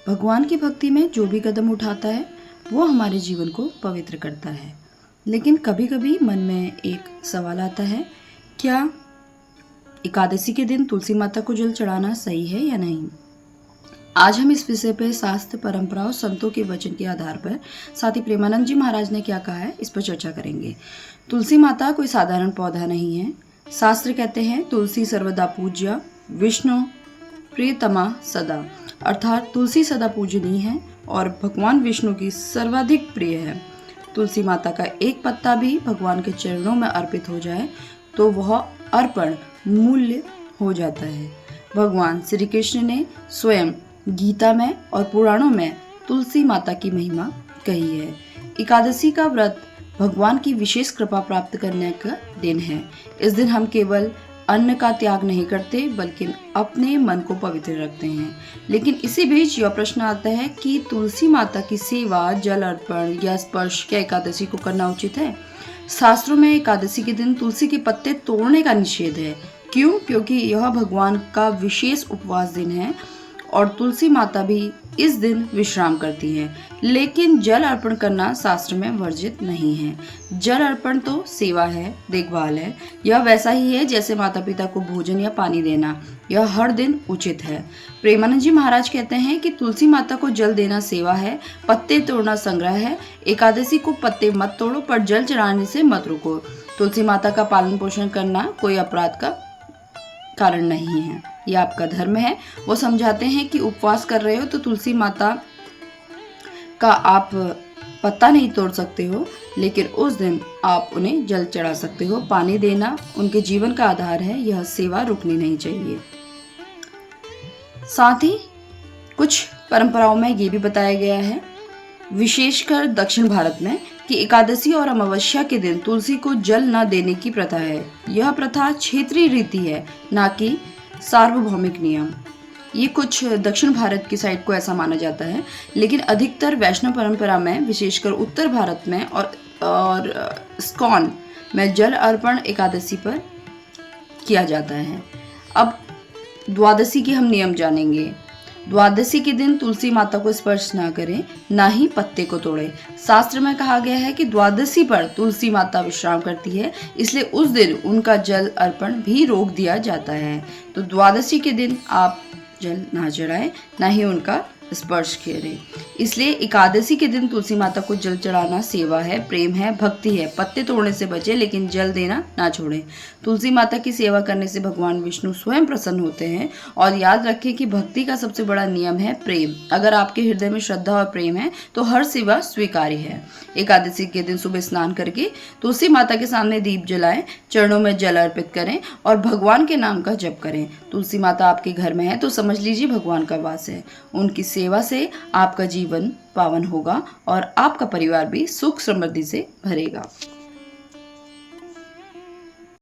भगवान की भक्ति में जो भी कदम उठाता है वो हमारे जीवन को पवित्र करता है। लेकिन कभी कभी मन में एक सवाल आता है, क्या एकादशी के दिन तुलसी माता को जल चढ़ाना सही है या नहीं। आज हम इस विषय पर शास्त्र, परंपरा और संतों के वचन के आधार पर साथ ही प्रेमानंद जी महाराज ने क्या कहा है इस पर चर्चा करेंगे। तुलसी माता कोई साधारण पौधा नहीं है। शास्त्र कहते हैं तुलसी सर्वदा पूज्य विष्णु प्रियतमा सदा, अर्थात तुलसी सदा पूजनीय है और भगवान विष्णु की सर्वाधिक प्रिय है। तुलसी माता का एक पत्ता भी भगवान के चरणों में अर्पित हो जाए तो वह अर्पण मूल्य हो जाता है। भगवान श्री कृष्ण ने स्वयं गीता में और पुराणों में तुलसी माता की महिमा कही है। एकादशी का व्रत भगवान की विशेष कृपा प्राप्त करने का दिन है। इस दिन हम केवल अन्न का त्याग नहीं करते बल्कि अपने मन को पवित्र रखते हैं। लेकिन इसी बीच यह प्रश्न आता है कि तुलसी माता की सेवा, जल अर्पण या स्पर्श क्या एकादशी को करना उचित है। शास्त्रों में एकादशी के दिन तुलसी के पत्ते तोड़ने का निषेध है। क्यों? क्योंकि यह भगवान का विशेष उपवास दिन है और तुलसी माता भी इस दिन विश्राम करती हैं। लेकिन जल अर्पण करना शास्त्र में वर्जित नहीं है। जल अर्पण तो सेवा है, देखभाल है। यह वैसा ही है जैसे माता पिता को भोजन या पानी देना। यह हर दिन उचित है। प्रेमानंद जी महाराज कहते हैं कि तुलसी माता को जल देना सेवा है, पत्ते तोड़ना संग्रह है। एकादशी को पत्ते मत तोड़ो पर जल चढ़ाने से मत रुको। तुलसी माता का पालन पोषण करना कोई अपराध का कारण नहीं है, यह आपका धर्म है। वो समझाते हैं कि उपवास कर रहे हो तो तुलसी माता का आप पत्ता नहीं तोड़ सकते हो, लेकिन उस दिन आप उन्हें जल चढ़ा सकते हो। पानी देना उनके जीवन का आधार है, यह सेवा रुकनी नहीं चाहिए। साथ ही कुछ परंपराओं में ये भी बताया गया है, विशेषकर दक्षिण भारत में, कि एकादशी और अमावस्या के दिन तुलसी को जल न देने की प्रथा है। यह प्रथा क्षेत्रीय रीति है, ना कि सार्वभौमिक नियम। ये कुछ दक्षिण भारत की साइड को ऐसा माना जाता है, लेकिन अधिकतर वैष्णव परंपरा में, विशेषकर उत्तर भारत में और इस्कॉन में जल अर्पण एकादशी पर किया जाता है। अब द्वादशी के हम नियम जानेंगे। द्वादशी के दिन तुलसी माता को स्पर्श ना करें, ना ही पत्ते को तोड़ें। शास्त्र में कहा गया है कि द्वादशी पर तुलसी माता विश्राम करती है, इसलिए उस दिन उनका जल अर्पण भी रोक दिया जाता है। तो द्वादशी के दिन आप जल ना चढ़ाएं, ना ही उनका स्पर्श करें। इसलिए एकादशी के दिन तुलसी माता को जल चढ़ाना सेवा है, प्रेम है, भक्ति है। पत्ते तोड़ने से बचे, लेकिन जल देना ना छोड़ें। तुलसी माता की सेवा करने से भगवान विष्णु स्वयं प्रसन्न होते हैं। और याद रखें कि भक्ति का सबसे बड़ा नियम है प्रेम। अगर आपके हृदय में श्रद्धा और प्रेम है तो हर सेवा स्वीकार्य है। एकादशी के दिन सुबह स्नान करके तुलसी माता के सामने दीप जलाएं, चरणों में जल अर्पित करें और भगवान के नाम का जप करें। तुलसी माता आपके घर में है तो समझ लीजिए भगवान का वास है। उनकी सेवा से आपका जीवन पावन होगा और आपका परिवार भी सुख समृद्धि से भरेगा।